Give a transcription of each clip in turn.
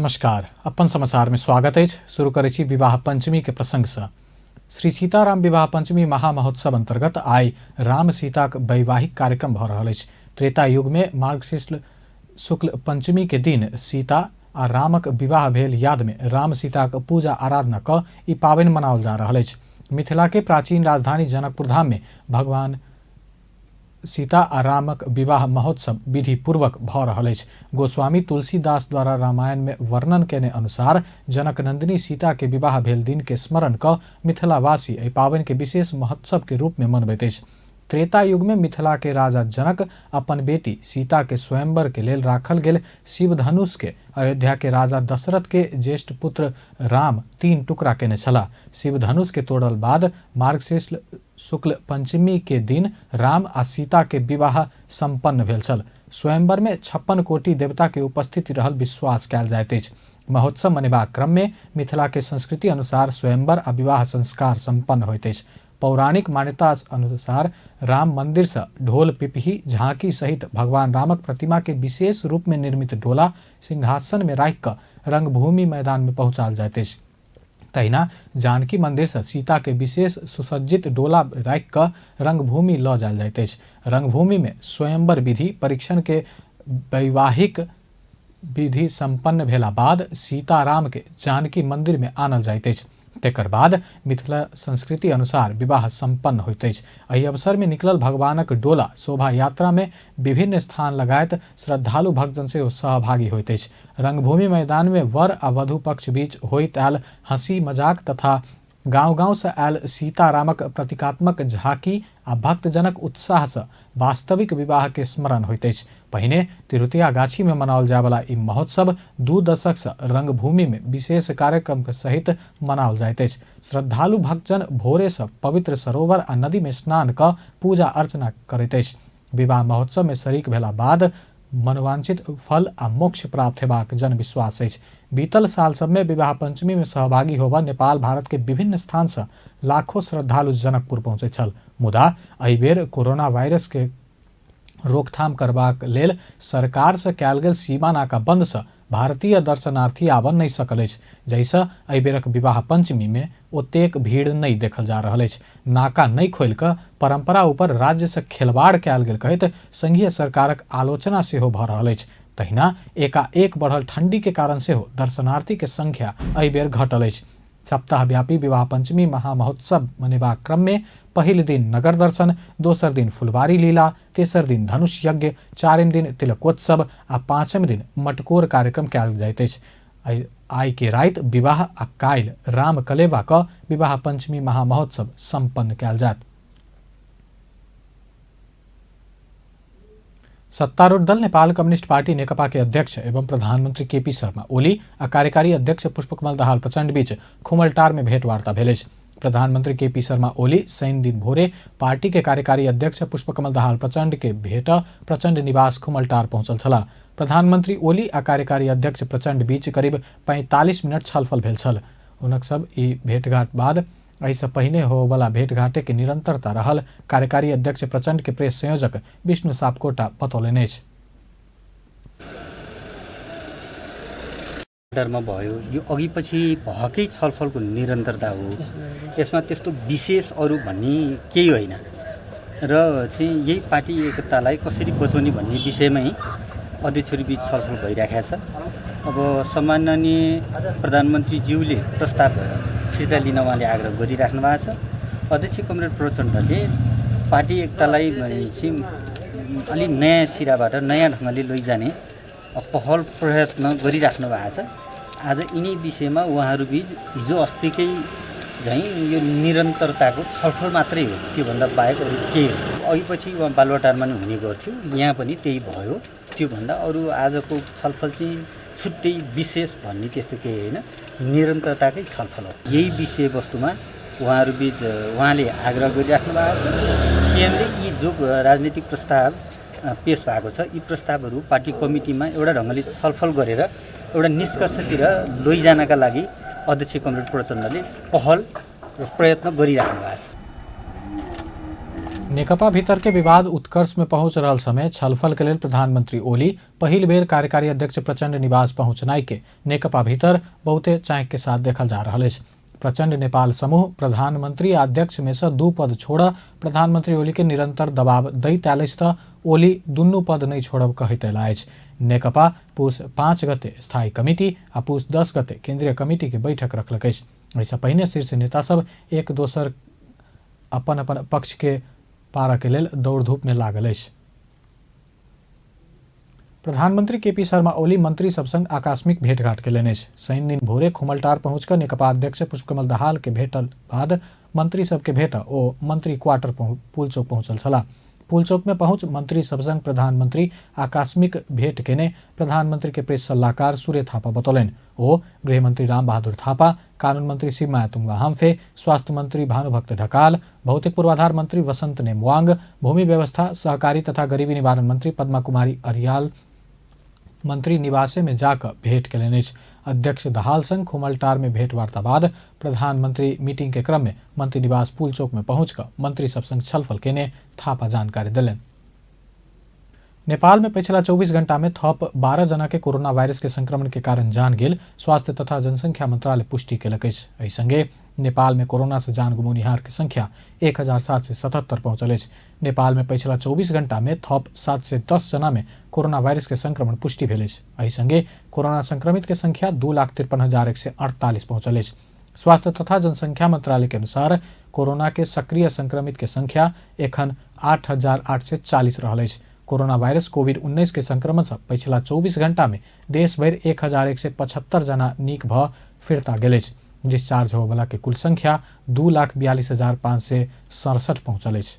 नमस्कार, अपन समाचार में स्वागत है। शुरू करे छी विवाह पंचमी के प्रसंग से। श्री सीताराम विवाह पंचमी महामहोत्सव अंतर्गत आई राम सीता के वैवाहिक कार्यक्रम भ रहल अछि। त्रेता युग में मार्गशीर्ष शुक्ल पंचमी के दिन सीता आ रामक विवाह भेल याद में राम सीता के पूजा आराधना क ई पावनि मनाओल जा रहल अछि। मिथिला के प्राचीन राजधानी जनकपुर धाम में भगवान सीता आ रामक विवाह महोत्सव विधि पूर्वक भ रहल अछि। गोस्वामी तुलसीदास द्वारा रामायण में वर्णन केने अनुसार जनक नंदिनी सीता के विवाह भेल दिन के स्मरण क मिथिलावासी एहि पावनि के विशेष महोत्सव के रूप में मनबैत अछि। त्रेता युग में मिथिला के राजा जनक अपन बेटी सीता के स्वयंवर के लेल राखल गेल शिव धनुष के अयोध्या के राजा दशरथ के ज्येष्ठ पुत्र राम 3 टुकड़ा केने छलाह। शिव धनुष के तोड़ल बाद मार्गशीर्ष शुक्ल पंचमी के दिन राम आ सीता के विवाह संपन्न भेल छल। स्वयंवर में 56 कोटि देवता के उपस्थिति रहल विश्वास कयल जाइत अछि। महोत्सव मनेबाक क्रम में मिथिला के संस्कृति अनुसार स्वयंवर आ विवाह संस्कार संपन्न होइत अछि। पौराणिक मान्यता अनुसार राम मंदिर से ढोल पिपही झांकी सहित भगवान रामक प्रतिमा के विशेष रूप में निर्मित डोला सिंहासन में राखि क रंगभूमि मैदान में पहुंचाल जाइत अछि। तहिना जानकी मंदिर से सीता के विशेष सुसज्जित डोला राखि क रंगभूमि ल जायल जाइत अछि। रंगभूमि में स्वयंवर विधि परीक्षण के वैवाहिक विधि संपन्न भेला बाद सीताराम के जानकी मंदिर में आनल जाइत अछि। तेकर बाद मिथिला संस्कृति अनुसार विवाह संपन्न होइत अछि। एहि अवसर में निकलल भगवानक डोला शोभा यात्रा में विभिन्न स्थान लगायत श्रद्धालु भक्तजन से सहभागी होइत अछि। रंगभूमि मैदान में वर आ वधु पक्ष बीच होइत आयल हंसी मजाक तथा गांव-गांव से आयल सीतारामक प्रतीकात्मक झांकी आ भक्तजनक उत्साह से वास्तविक विवाह के स्मरण होइत अछि। पहिने तिरुतिया गाछी में मनाओल जाय वाला ई महोत्सव 2 दशक से रंगभूमि में विशेष कार्यक्रम के सहित मनाओल जाइत अछि। श्रद्धालु भक्तजन भोरे से पवित्र सरोवर आ नदी में स्नान क पूजा अर्चना करैत अछि। विवाह महोत्सव में शरीक भेला बाद मनोवांछित फल आ मोक्ष प्राप्त हेबाक जन विश्वास अछि। बीतल साल सब में विवाह पंचमी में सहभागी होबा नेपाल भारत के विभिन्न स्थान से लाखों श्रद्धालु जनकपुर पहुंचे छल। मुदा एहि बेर कोरोना वायरस के रोकथाम करबाक लेल सरकार से कयल गेल सीमा नाका बंद से भारतीय दर्शनार्थी आबऽ नहि सकल अछि, जैसे एहि बेरक विवाह पंचमी में ओतेक भीड़ नहीं देखल जा रहल अछि। नाका नहीं खोल कऽ परंपरा ऊपर राज्य से खिलवाड़ कयल गेल कहैत संघीय सरकारक आलोचना सेहो भऽ रहल अछि। तहिना एकाएक बढ़ल ठंडी के कारण सेहो दर्शनार्थी के संख्या एहि बेर घटल अछि। सप्ताहव्यापी विवाह पंचमी महामहोत्सव मनेबाक क्रम में पहिल दिन नगर दर्शन, दोसर दिन फुलवारी लीला, तेसर दिन धनुष यज्ञ, चारिम दिन तिलकोत्सव आ पांचम दिन मटकोर कार्यक्रम कयल जाइत अछि। आई के राति विवाह आ काल्हि राम कलेवा क विवाह पंचमी महामहोत्सव संपन्न कयल जायत। सत्तारूढ़ दल नेपाल कम्युनिस्ट पार्टी नेकपा के अध्यक्ष एवं प्रधानमंत्री केपी शर्मा ओली आ कार्यकारी अध्यक्ष पुष्पकमल दाहाल प्रचंड बीच खुमलटार में भेंटवार्ता भेल अछि। प्रधानमंत्री केपी शर्मा ओली शनि दिन भोरे पार्टी के कार्यकारी अध्यक्ष पुष्पकमल दाहाल प्रचंड के भेंट प्रचंड निवास खुमलटार पहुंचल छलाह। प्रधानमंत्री ओली आ कार्यकारी अध्यक्ष प्रचंड बीच करीब 45 मिनट छलफल भेल छल। हुनक सब ई भेंटघाट बाद एहि से पहिने होबला भेंटघाटे के निरंतरता रहल कार्यकारी अध्यक्ष प्रचंड के प्रेस संयोजक विष्णु सापकोटा बतौलनि अछि। डरमा भयो यो अघि पछि भएकै छलफलको निरन्तरता हो। यसमा त्यस्तो विशेष अरु भन्ने केही होइन र चाहिँ यही पार्टी एकतालाई कसरी बचाउने भन्ने विषयमै अध्यक्षहरुबीच छलफल भइरहेको छ। अब सम्माननीय प्रधानमन्त्री ज्यूले प्रस्ताव फिर्ता लिन उहाँले आग्रह गरिराख्नु भएको छ। अध्यक्ष कमरेड प्रचण्डले पार्टी एकतालाई चाहिँ अलि नयाँ सिराबाट नयाँ ढङ्गले लैजाने पहल प्रयत्न गरिराख्नु भएको छ। आज यिनै विषयमा उहाँहरूबीच हिजो अस्तिकै चाहिँ यो निरन्तरताको छलफल मात्रै हो, त्योभन्दा बाहेक अरू केही हो। अघि पछि उहाँ बालुवाटारमा नै हुने गर्थ्यो, यहाँ पनि त्यही भयो। त्योभन्दा अरू आजको छलफल चाहिँ छुट्टै विशेष भन्ने त्यस्तो केही होइन, निरन्तरताकै छलफल हो। यही विषयवस्तुमा उहाँहरूबीच उहाँले आग्रह गरिराख्नु भएको छ। सीएमले यी जो राजनीतिक प्रस्ताव पेश भएको छ यी प्रस्तावहरू पार्टी कमिटीमा एउटा ढङ्गले छलफल गरेर एउटा निष्कर्षतिर लैजानका लागि अध्यक्ष कमरेड प्रचण्डले पहल र प्रयत्न गरिराख्नु भएको छ। नेकपा भीतर के विवाद उत्कर्ष में पहुंच रहल समय छलफल के लेल प्रधानमंत्री ओली पहिल बेर कार्यकारी अध्यक्ष प्रचंड निवास पहुंचनाई के नेकपा भीतर बहुते चाँक के साथ देखल जा रहा है। प्रचंड नेपाल समूह प्रधानमंत्री आ अध्यक्ष में से 2 पद छोड़ प्रधानमंत्री ओली के निरंतर दबाव दैत आयल त ओली दुनू पद नहीं छोड़ब कहैत आयल अछि। नेकपा पुस 5 गते स्थायी कमिटी आ पुस 10 गते केंद्रीय कमिटी के बैठक रखलक अछि। एहिसँ पहिने शीर्ष नेता सब एक दोसर अपन अपन पक्ष के पारा के लेल दौड़ धूप में लागल अछि। प्रधानमंत्री केपी शर्मा ओली मंत्री सब संग आकस्मिक भेंटघाट केलनि अछि। शनि दिन भोरे खुमलटार पहुंचकर नेकपा अध्यक्ष पुष्पकमल दाहाल के भेटल बाद मंत्री सब के भेट ओ मंत्री क्वार्टर पुलचौक पहुंचल छलाह। पुलचौक में पहुंच मंत्री सब संग प्रधानमंत्री आकस्मिक भेंट केने प्रधानमंत्री के प्रेस सलाहकार सूर्य थापा बतौलनि। ओ गृहमंत्री रामबहादुर थापा, कानून मंत्री शिवमाया तुंगा हाम्फे, स्वास्थ्य मंत्री भानुभक्त ढकाल, भौतिक पूर्वाधार मंत्री वसंत नेमवांग, भूमि व्यवस्था सहकारी तथा गरीबी निवारण मंत्री पद्मा कुमारी अरियाल मंत्री निवासे में जाकर भेंट केलनि अछि। अध्यक्ष दहाल संग खुमलटार में भेंटवार्ता बाद प्रधानमंत्री मीटिंग के क्रम में मंत्री निवास पुलचौक में पहुंचकर मंत्री सब संग छलफल केने थापा जानकारी दिलनि। नेपाल में पिछला 24 घंटा में थप 12 जना के कोरोना वायरस के संक्रमण के कारण जान गेल स्वास्थ्य तथा जनसंख्या मंत्रालय पुष्टि केलक अछि। एहि संगे नेपाल में कोरोना से जान गुमनिहार के संख्या 1777 पहुंचल अछि। नेपाल में पिछला 24 घंटा में थप 710 जना में कोरोना वायरस के संक्रमण पुष्टि भेल अछि। एहि संगे कोरोना संक्रमित के संख्या 2,53,148 पहुंचल अछि। स्वास्थ्य तथा जनसंख्या मंत्रालय के अनुसार कोरोना के सक्रिय संक्रमित के संख्या एखन 8,840 रहल अछि। कोरोना वायरस कोविड-19 के संक्रमण से पिछला 24 घंटा में देश भर 1,175 जना नीक भ फिरता गेल अछि। डिस्चार्ज होबय वाला के कुल संख्या 2,42,567 पहुंचल अछि।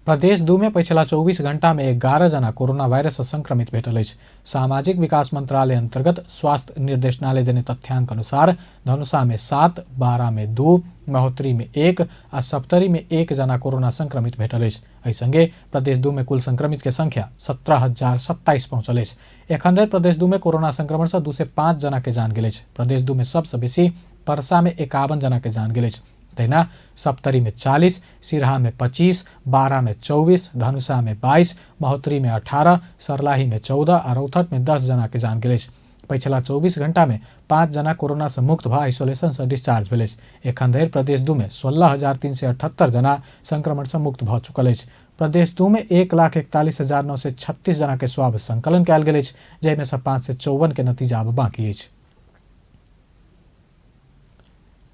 प्रदेश 2 में पिछला 24 घंटा में 11 जना कोरोना वायरस से संक्रमित भेटल अछि। सामाजिक विकास मंत्रालय अंतर्गत स्वास्थ्य निर्देशनालय देने तथ्यांक अनुसार धनुषा में 7, बारा में 2, महोत्तरी में 1 आ सप्तरी में 1 जना कोरोना संक्रमित भेटल अछि। एहि संगे प्रदेश 2 में कुल संक्रमित के संख्या 17,027 पहुंचल अछि। एखन धरि प्रदेश 2 में कोरोना संक्रमण से 205 जना के जान गेल अछि। प्रदेश 2 में सबसे बेसी परसा में 51 जना के जान गेल अछि। तहिना सप्तरी में 40, सिरहा में 25, बारा में 24, धनुषा में 22, महोत्तरी में 18, सर्लाही में 14 और रौतहट में 10 जना के जान गेल अछि। पिछला 24 घंटा में 5 जना कोरोना से मुक्त भ आइसोलेशन से डिस्चार्ज भेल अछि। एखन धरि प्रदेश 2 में 16,378 जना संक्रमण से मुक्त भ चुकल अछि। प्रदेश 2 में 1,41,936 जना के स्वाब संकलन कयल गेल अछि, जाहिमे से 554 के नतीजा अब बाकी अछि।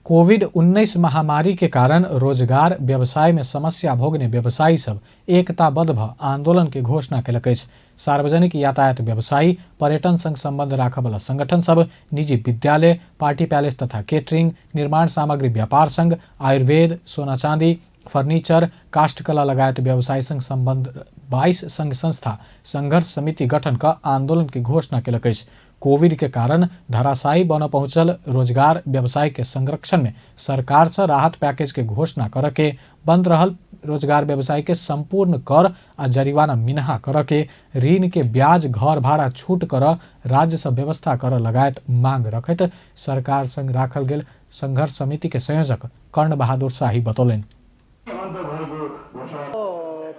कोविड-19 महामारी के कारण रोजगार व्यवसाय में समस्या भोगने व्यवसायी सब एकताबद्ध भ आंदोलन के घोषणा केलक अछि। सार्वजनिक यातायात व्यवसायी, पर्यटन संग संबंध राखय वाला संगठन सब, निजी विद्यालय, पार्टी पैलेस तथा केटरिंग, निर्माण सामग्री व्यापार संघ, आयुर्वेद, सोना चांदी, फर्नीचर, काष्ठकला लगायत व्यवसाय संग संबंध 22 संघ संस्था संघर्ष समिति गठन का आंदोलन की घोषणा केलक अछि। कोविड के कारण धराशायी बन पहुंचल रोजगार व्यवसाय के संरक्षण में सरकार से राहत पैकेज के घोषणा कर के, बंद रहल रोजगार व्यवसाय के संपूर्ण कर आ जरिमाना मिनहा कर के, ऋण के ब्याज घर भाड़ा छूट कर राज्य से व्यवस्था कर लगायत मांग रखैत सरकार संग राखल गेल संघर्ष समिति के संयोजक कर्ण बहादुर शाही बतौलनि।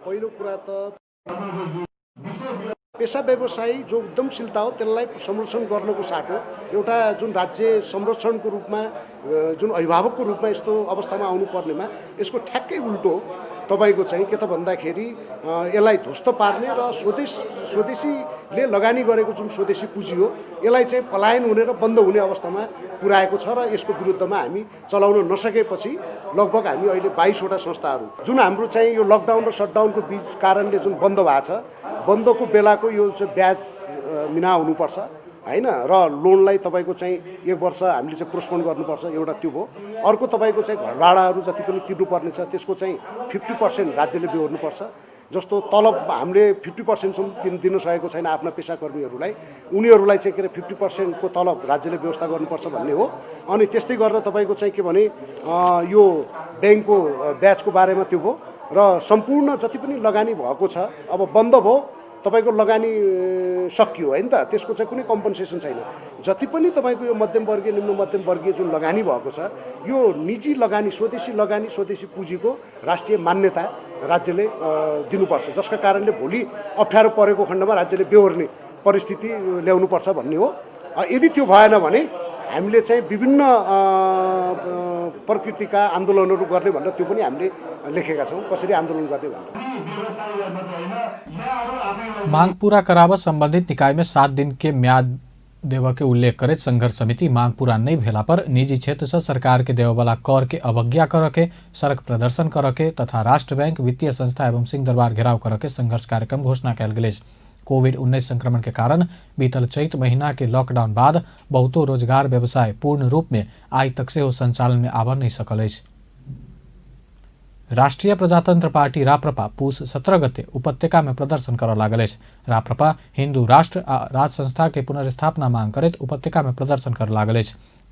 पहिलो कुरा त पेसा व्यवसायी जो उद्यमशीलता हो त्यसलाई संरक्षण गर्नको साटो एउटा जुन राज्य संरक्षणको रूपमा जुन अभिभावकको रूपमा यस्तो अवस्थामा आउनु पर्नेमा यसको ठ्याक्कै उल्टो तपाईको चाहिँ के त भन्दाखेरि यसलाई ध्वस्त पार्ने र स्वदेशीले लगानी गरेको जुन स्वदेशी पुँजी हो यसलाई चाहिँ पलायन हुने र बन्द हुने अवस्थामा पुर्याएको छ र यसको विरुद्धमा हामी चलाउन नसकेपछि लगभग हामी अहिले 22 वटा संस्थाहरू जुन हाम्रो चाहिँ यो लकडाउन र सटडाउनको बीच कारणले जुन बन्द भएको छ, बन्दको बेलाको यो चाहिँ ब्याज मिना हुनुपर्छ हैन र लोनलाई तपाईको चाहिँ 1 वर्ष हामीले चाहिँ पोस्टपोन गर्नुपर्छ, एउटा त्यो भयो। अर्को तपाईको चाहिँ घर भाडाहरू जति पनि तिर्नुपर्ने छ त्यसको चाहिँ 50% राज्यले बेहोर्नुपर्छ। जस्तो तलब हामीले 50% सम्म दिन सकेको छैन आफ्ना पेसाकर्मीहरूलाई, उनीहरूलाई चाहिँ के अरे 50% को तलब राज्यले व्यवस्था गर्नुपर्छ भन्ने हो। अनि त्यस्तै गरेर तपाईको चाहिँ के भने यो ब्याङ्कको ब्याजको बारेमा त्यो भयो र सम्पूर्ण जति पनि लगानी भएको छ अब बन्द भयो तपाईँको लगानी सकियो होइन त, त्यसको चाहिँ कुनै कम्पन्सेसन छैन। जति पनि तपाईँको यो मध्यमवर्गीय निम्न मध्यमवर्गीय जुन लगानी भएको छ, यो निजी लगानी, स्वदेशी लगानी, स्वदेशी पुँजीको राष्ट्रिय मान्यता राज्यले दिनुपर्छ, जसका कारणले भोलि अप्ठ्यारो परेको खण्डमा राज्यले बेहोर्ने परिस्थिति ल्याउनुपर्छ भन्ने हो। यदि त्यो भएन भने हामीले चाहिँ विभिन्न प्रकृतिका आन्दोलनहरू गर्ने भनेर त्यो पनि हामीले लेखेका छौँ, कसरी आन्दोलन गर्ने भनेर। मांग पूरा करावा संबंधित निकाय में 7 दिन के म्याद देव के उल्लेख करत संघर्ष समिति मांग पूरा नहीं भेला पर निजी क्षेत्र से सरकार के देववाला कर के अवज्ञा कर के सड़क प्रदर्शन कर के तथा राष्ट्र बैंक, वित्तीय संस्था एवं सिंह दरबार घेराव कर के संघर्ष कार्यक्रम घोषणा कल गए। कोविड-19 संक्रमण के कारण बीतल चैत महीना के लॉकडाउन बाद बहुतो रोजगार व्यवसाय पूर्ण रूप में आई तक से हो संचालन में आवा नहीं सकल। राष्ट्रिय प्रजातंत्र पार्टी राप्रपा पुष 17 गते उपत्यका में प्रदर्शन कर लागल। राप्रपा हिंदू राष्ट्र आ राज संस्था के पुनर्स्थापना मांग करत उपत्यका में प्रदर्शन कर लागल।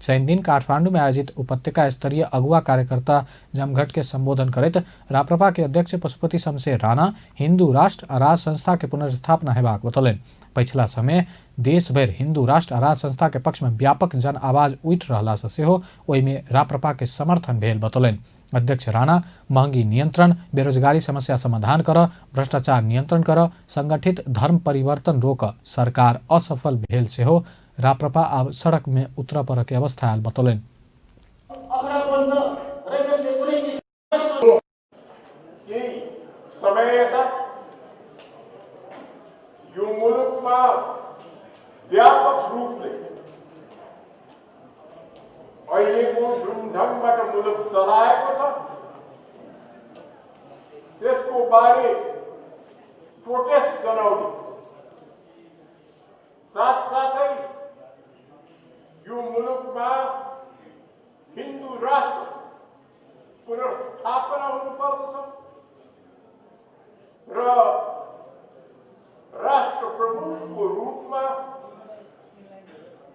शनि दिन काठमांडू में आयोजित उपत्यका स्तरीय अगुवा कार्यकर्ता जमघट के संबोधन करत राप्रपा के अध्यक्ष पशुपति शमशेर राणा हिंदू राष्ट्र आ राज संस्था के पुनर्स्थापना हेबाक बतौलन। पिछला समय देश भर हिंदू राष्ट्र आ राज संस्था के पक्ष में व्यापक जन आवाज उठ रहा से ओहि में राप्रपा के समर्थन भेल बतौलन। अध्यक्ष राणा महंगी नियंत्रण, बेरोजगारी समस्या समाधान कर, भ्रष्टाचार नियंत्रण कर, संगठित धर्म परिवर्तन रोक सरकार असफल भेल से हो राप्रपा अब सड़क में उतर पर के अवस्था आयल बतौलन। यो मुलुकमा व्यापक रूपले अहिलेको जुन ढङ्गबाट मुलुक चलाएको छ त्यसको बारे प्रोटेस्ट गराउने साथसाथै यो मुलुकमा हिन्दू राष्ट्र पुनर्स्थापना हुनुपर्दछ र राष्ट्र प्रमुखको रूपमा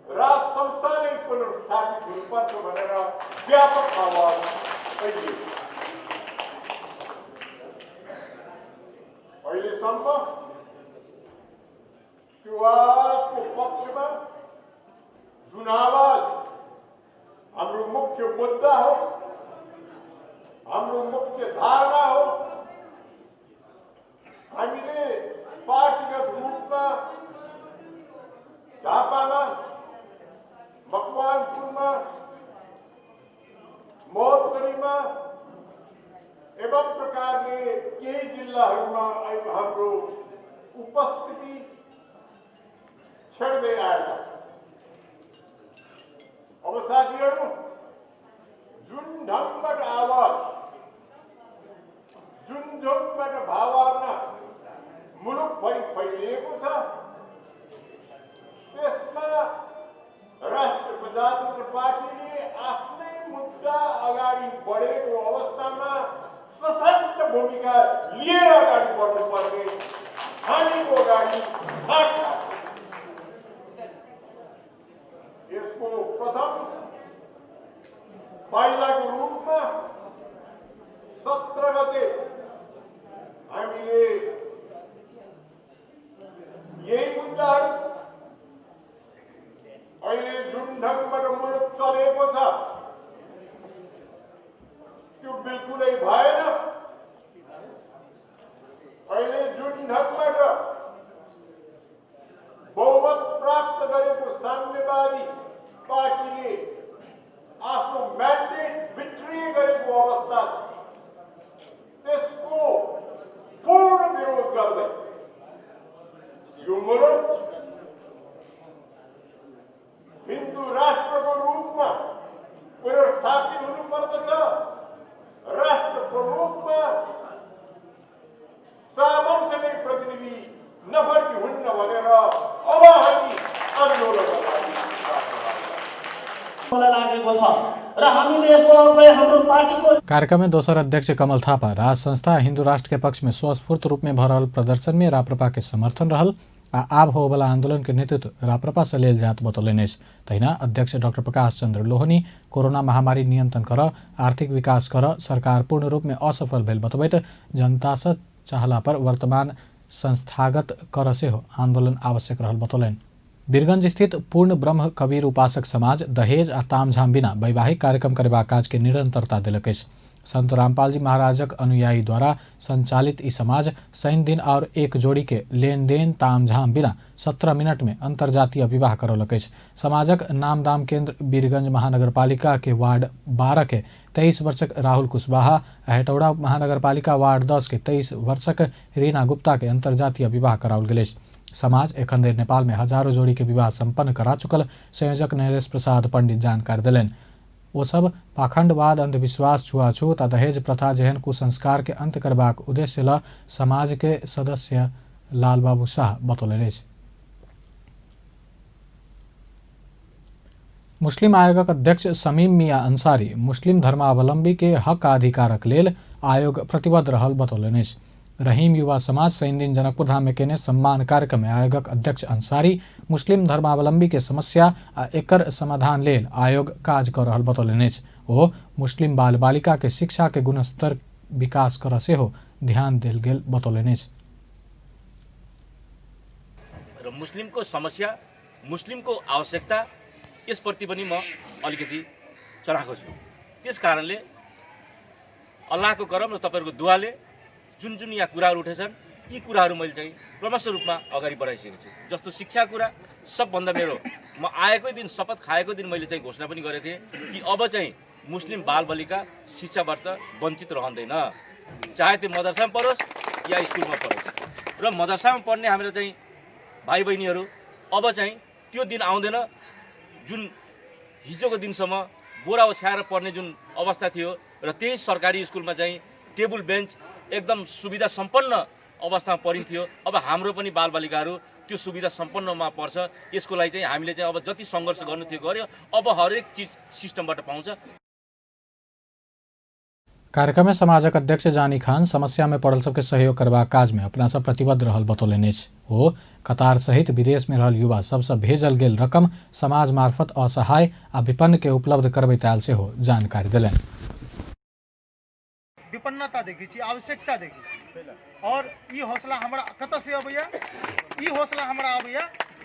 राज संस्था नै पुनर्स्थापित हुनुपर्छ भनेर व्यापक आवाज अहिलेसम्म त्यो आवाजको पक्षमा जुन आवाज हाम्रो मुख्य मुद्दा हो, हाम्रो मुख्य धारणा हो, हामीले पार्टीगत रूपमा झापामा, मकवानपुरमा, महोत्तरीमा एवं प्रकारले केही जिल्लाहरूमा हाम्रो उपस्थिति छेड्दै आएका। अब साथीहरू, जुन ढङ्गबाट आवाज, जुन ढङ्गबाट भावना मुलुकभरि फैलिएको छ त्यसमा राष्ट्रिय प्रजातन्त्र पार्टीले आफ्नै मुद्दा अगाडि बढेको अवस्थामा सशक्त भूमिका लिएर अगाडि बढ्नुपर्ने हामीको अगाडि थाक छ। यसको प्रथम पाइलाको रूपमा 17 गते हामीले यही मुद्दाहरू अहिले जुन ढङ्गबाट मुलुक चलेको छ त्यो बिल्कुलै भएन। अहिले जुन ढङ्गबाट बहुमत प्राप्त गरेको साम्यवादी पार्टीले आफ्नो म्यान्डेट बिट्रे गरेको अवस्था छ, त्यसको पूर्ण विरोध गर्दै यो मुलुक हिन्दू राष्ट्रको रूपमा पुनर्स्थापित हुनुपर्दछ, राष्ट्र प्रमुखमा सामंसकै प्रतिनिधि नफर्की हुन्न भनेर अब हामी आन्दोलन कार्यक्रम में दोसर अध्यक्ष कमल थापा राज संस्था हिंदू राष्ट्र के पक्ष में स्वस्फूर्त रूप में भरल प्रदर्शन में राप्रपा के समर्थन रहल आ आब होबला आंदोलन के नेतृत्व राप्रपा से लेल जात बतौलनेस। तहिना अध्यक्ष डाक्टर प्रकाश चंद्र लोहनी कोरोना महामारी नियंत्रण कर, आर्थिक विकास कर सरकार पूर्ण रूप में असफल भेल बतबैत जनता से चाहला पर वर्तमान संस्थागत कर से हो आंदोलन आवश्यक रहल बतौलन। वीरगंज स्थित पूर्ण ब्रह्म कबीर उपासक समाज दहेज आ तामझाम बिना वैवाहिक कार्यक्रम करबा काज के निरंतरता देलक अछि। संत रामपाल जी महाराजक अनुयायी द्वारा संचालित ई समाज शनि दिन और एक जोड़ी के लेन देन तामझाम बिना 17 मिनट में अंतर्जातीय विवाह करौलक अछि। समाजक नामदाम केंद्र वीरगंज महानगरपालिका के वार्ड 12 के 23 वर्षक राहुल कुशवाहा, हेटौड़ा महानगरपालिका वार्ड 10 के 23 वर्षक रीना गुप्ता के अंतर्जातीय विवाह कराओल गेल अछि। समाज एखन धरि नेपाल में हजारों जोड़ी के विवाह संपन्न करा चुकल संयोजक नरेश प्रसाद पंडित जानकारी देलनि। ओ सब पाखंडवाद, अंधविश्वास, छुआछूत आ दहेज प्रथा जेहन कुसंस्कार के अंत करबाक उद्देश्य ल समाज के सदस्य लाल बाबू शाह बतौलनि अछि। मुस्लिम आयोगक अध्यक्ष शमीम मिया अंसारी मुस्लिम धर्मावलंबी के हक अधिकारक लेल आयोग प्रतिबद्ध रहल बतौलनि अछि। रहीम युवा समाज शनि दिन जनकपुर धाम में केने सम्मान कार्यक्रम में आयोगक अध्यक्ष अंसारी मुस्लिम धर्मावलंबी के समस्या आ एकर समाधान लेल आयोग काज कर रहल बतौलनि अछि। ओ मुस्लिम बाल बालिका के शिक्षा के गुणस्तर विकास कर सेहो ध्यान देल गेल बतौलनि अछि। र मुस्लिमको समस्या, मुस्लिमको आवश्यकता यसप्रति पनि म अलिकति चढाएको छु। त्यस कारणले अल्लाहको करम र तपाईहरुको दुआले जुन जुन यहाँ कुराहरू उठेछन् यी कुराहरू मैले चाहिँ क्रमशः रूपमा अगाडि बढाइसकेको छु। जस्तो शिक्षा कुरा सबभन्दा मेरो म आएकै दिन शपथ खाएको दिन मैले चाहिँ घोषणा पनि गरेको थिएँ कि अब चाहिँ मुस्लिम बालबालिका शिक्षाबाट वञ्चित रहँदैन, चाहे त्यो मदरसामा पढोस् या स्कुलमा पढोस्। र मदरसामा पढ्ने हाम्रो चाहिँ भाइ बहिनीहरू अब चाहिँ त्यो दिन आउँदैन जुन हिजोको दिनसम्म बोरा ओछ्याएर पढ्ने जुन अवस्था थियो र त्यही सरकारी स्कुलमा चाहिँ टेबल बेन्च एकदम सुविधा सम्पन्न अवस्थामा पढिन्थ्यो। अब हाम्रो पनि बालबालिकाहरू त्यो सुविधा सम्पन्नमा पर्छ। यसको लागि चाहिँ हामीले चाहिँ अब जति सङ्घर्ष गर्नु थियो गर्यो, अब हरेक चिज सिस्टमबाट पाउँछ। कार्यक्रम में समाजक अध्यक्ष जानी खान समस्या में पड़ल सबके सहयोग करबा काज में अपना सब प्रतिबद्ध रहल बतौलनि अछि। ओ कतार सहित विदेश में रहल युवा सबसे भेजल गेल रकम समाज मार्फत असहाय आ विपन्न के उपलब्ध करबैताल सेहो जानकारी देलनि। विपन्नता देखी छी, आवश्यकता देखी छी और ई हौसला हमरा कतऽ से अबैया? ई हौसला हमरा अबैया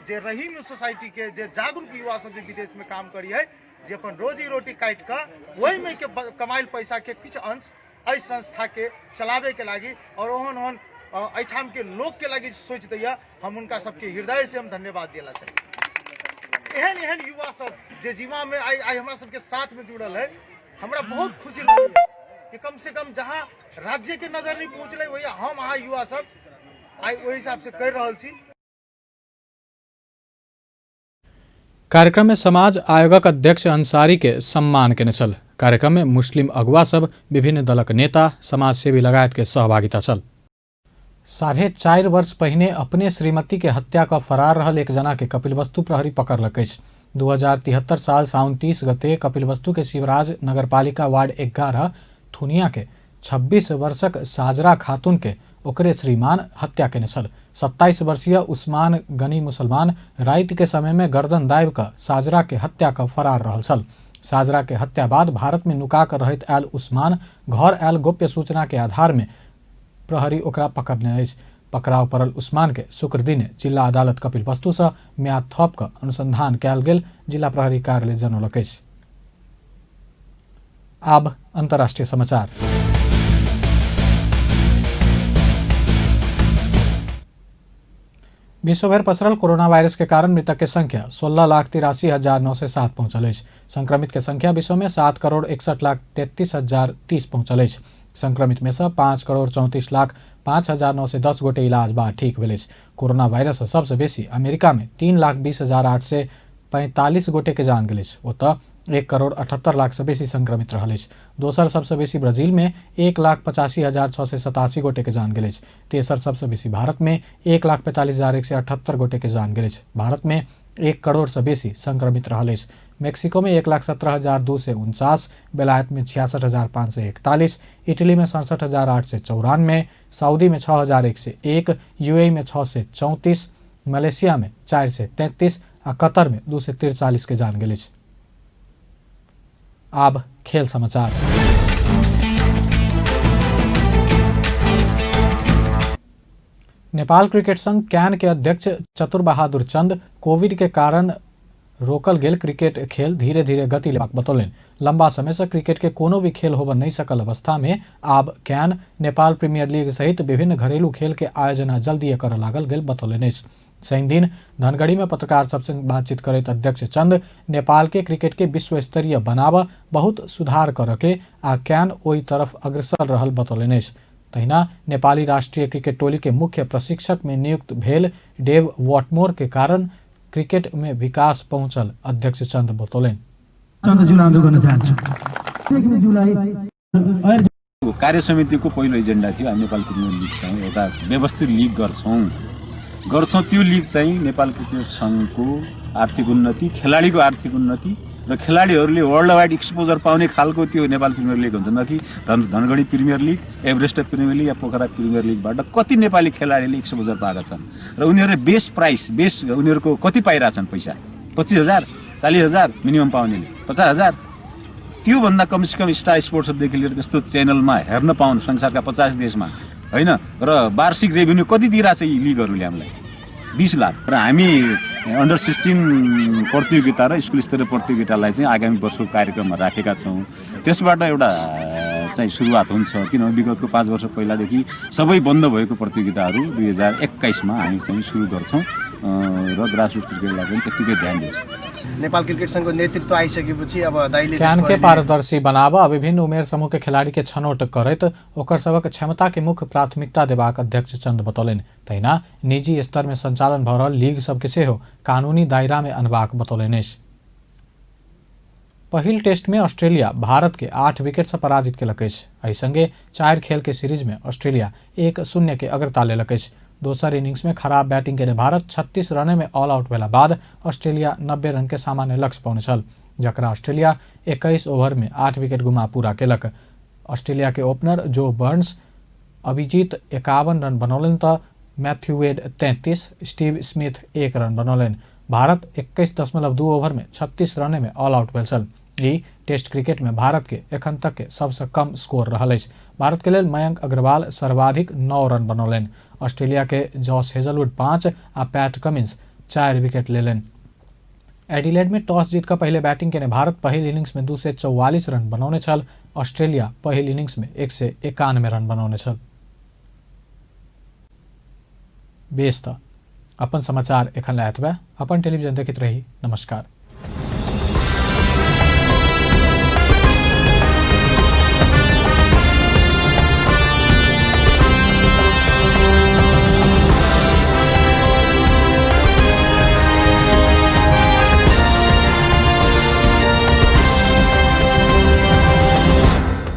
जे रहीम सोसाइटी के जे जागरूक युवा सब जे विदेश में काम करिए, जे अपन रोजी रोटी काट कऽ वही में के कमाइल पैसा के किछु अंश एहि संस्था के चलावे के लागी और ओहन ओहन एहिठाम के लोग के लागी सोच दैया, हम उनका सबके हृदय से हम धन्यवाद देला चाहिए। एहन एहन युवा सब जे जीवा में आई हमरा सबके साथ में जुड़ल है, हमरा बहुत खुशी लगैया कि कम से कम जहाँ राज्य के नजर नहीं पहुँचले वही हम अहाँ युवा सब आई वही हिसाब से कर रहल छी। कार्यक्रम में समाज आयोगक अध्यक्ष अंसारी के सम्मान केने छल। कार्यक्रम में मुस्लिम अगुवा सब, विभिन्न दलक नेता, समाजसेवी लगायत के सहभागिता छल। 4.5 वर्ष पहिने अपने श्रीमती के हत्या का फरार रहल एक जना के कपिलवस्तु प्रहरी पकड़लक अछि। 2073 साल साउन 30 गते कपिलवस्तु के शिवराज नगरपालिका वार्ड 11 थुनिया के 26 वर्षक साजरा खातून के ओकरे श्रीमान हत्या केने छल। 27 वर्षीय उस्मान गनी मुसलमान राति के समय में गर्दन दाबि कऽ साजरा के हत्या कऽ फरार रहल छल। साजरा के हत्या बाद भारत में नुका कर रहैत आयल उस्मान घर आयल गोप्य सूचना के आधार में प्रहरी ओकरा पकड़ने अछि। पकड़ाव पड़ल उस्मान के शुक्र दिने जिला अदालत कपिलवस्तु सँ म्याद थप कऽ अनुसंधान कयल गेल जिला प्रहरी कार्यालय जनौलक अछि। आब अंतर्राष्ट्रीय समाचार। विश्वभर पसरल कोरोना वायरस के कारण मृतक के संख्या 16,83,907 पहुंचल अछि। संक्रमित के संख्या विश्व में 7,61,33,030 पहुंचल अछि। संक्रमित में से 5,34,05,910 गोटे इलाज बाद ठीक भेल अछि। कोरोना वायरस सबसे बेसी अमेरिका में 3,20,845 गोटे के जान गेल अछि। ओतऽ 1,78,00,000 से बेसी संक्रमित रहल अछि। दोसर सबसे बेसी ब्राजील में 1,85,687 गोटे के जान गेल अछि। तेसर सबसे बेसी भारत में 1,45,178 गोटे के जान गेल अछि। भारत में 1 करोड़ से बेसी संक्रमित रहल अछि। मेक्सिको में 1,17,249, बेलायत में 66,541, इटली में 67,894, सऊदी में 6,101, यूएई में 634, मलेशिया में 433 आ कतर में 243 के जान गेल अछि। आब खेल समाचार। नेपाल क्रिकेट संघ कैन के अध्यक्ष चतुर बहादुर चंद कोविड के कारण रोकल गेल क्रिकेट खेल धीरे धीरे गति लेबाक बतौलन। लंबा समय से क्रिकेट के कोनो भी खेल होबऽ नहीं सकल अवस्था में आब कैन नेपाल प्रीमियर लीग सहित विभिन्न घरेलू खेल के आयोजना जल्दी कर लागल गेल बतौलन। शनि दिन धनगढ़ी में पत्रकार सबसे बातचीत करैत अध्यक्ष चंद नेपाल के क्रिकेट के विश्व स्तरीय बनाब बहुत सुधार करके आ कैन ओई तरफ अग्रसर रहल बतौलन। तहिना नेपाली राष्ट्रीय क्रिकेट टोली के मुख्य प्रशिक्षक में नियुक्त भेल डेव वॉटमोर के कारण क्रिकेट में विकास पहुंचल अध्यक्ष चंद बतौलन। कार्य समितिको पहिलो एजेन्डा थियो हामी नेपाल प्रिमियर लिग चाहिँ एउटा व्यवस्थित लिग गर्छौं त्यो लिग चाहिँ नेपाल क्रिकेट संघको आर्थिक उन्नति, खेलाडीको आर्थिक उन्नति र खेलाडीहरूले वर्ल्ड वाइड एक्सपोजर पाउने खालको त्यो नेपाल प्रिमियर लिग हुन्छ, न कि धनगढी प्रिमियर लिग, एभरेस्ट प्रिमियर लिग या पोखरा प्रिमियर लिगबाट कति नेपाली खेलाडीले एक्सपोजर पाएका छन् र उनीहरूले बेस उनीहरूको कति पाइरहेछन् पैसा, 25,000 40,000 मिनिमम पाउनेले 50,000, त्योभन्दा कमसेकम स्टार स्पोर्ट्सदेखि लिएर त्यस्तो च्यानलमा हेर्न पाउनु संसारका 50 देशमा होइन। र वार्षिक रेभेन्यू कति दिइरहेछ यी लिगहरूले हामीलाई 20 लाख। र हामी अन्डर 16 प्रतियोगिता र स्कुल स्तरीय प्रतियोगितालाई चाहिँ आगामी वर्षको कार्यक्रममा राखेका छौँ। त्यसबाट एउटा चाहिँ सुरुवात हुन्छ, किनभने विगतको 5 वर्ष पहिलादेखि सबै बन्द भएको प्रतियोगिताहरू 2021 मा हामी चाहिँ सुरु गर्छौँ र ग्रासरुट क्रिकेटलाई पनि त्यतिकै ध्यान दिन्छौँ। नेपाल क्रिकेट संघको नेतृत्व आइसकेपछि अब दाइले कैन के पारदर्शी बनाब आ विभिन्न उमेर समूह के खिलाड़ी के छनौट करैत ओकर सबक क्षमता के मुख्य प्राथमिकता देबाक अध्यक्ष चंद बतौलन। तहिना निजी स्तर में संचालन भ रहल लीग सबके सेहो कानूनी दायरा में अनबाक बतौलन। पहिल टेस्ट में ऑस्ट्रेलिया भारत के 8 विकेट से पराजित केलक। एहि संगे 4 खेल के सीरीज में ऑस्ट्रेलिया 1-0 के अग्रता लेलक। दोसर इनिंग्स में खराब बैटिंग के भारत 36 रन में ऑल आउट भेला बाद ऑस्ट्रेलिया 90 रन के सामान्य लक्ष्य पौने छल, जकरा ऑस्ट्रेलिया 21 ओवर में 8 विकेट गुमा पूरा केलक। ऑस्ट्रेलिया के opener Joe Burns Abhijit 51 run बनौलन तो Matthew Wade 33, Steve Smith 1 run बनौलन। भारत 21.2 ओवर में 36 रन में ऑल आउट भेल छल। ई टेस्ट क्रिकेट में भारत के एखन तक के सबसे कम स्कोर रहल अछि। भारत के लेल मयंक अग्रवाल सर्वाधिक 9 रन बनौलन। ऑस्ट्रेलिया के जॉस हेजलवुड 5 आ पैट कमिंस 4 विकेट लेलन। एडिलेड में टॉस जीत कर पहले बैटिंग के भारत पहिल इनिंग्स में 244 रन बनौने छल। ऑस्ट्रेलिया पहिल इनिंग्स में 191 रन बनौने छल। बेस त अपन समाचार एखन लायत बा। अपन टेलीविजन देखित रही। नमस्कार।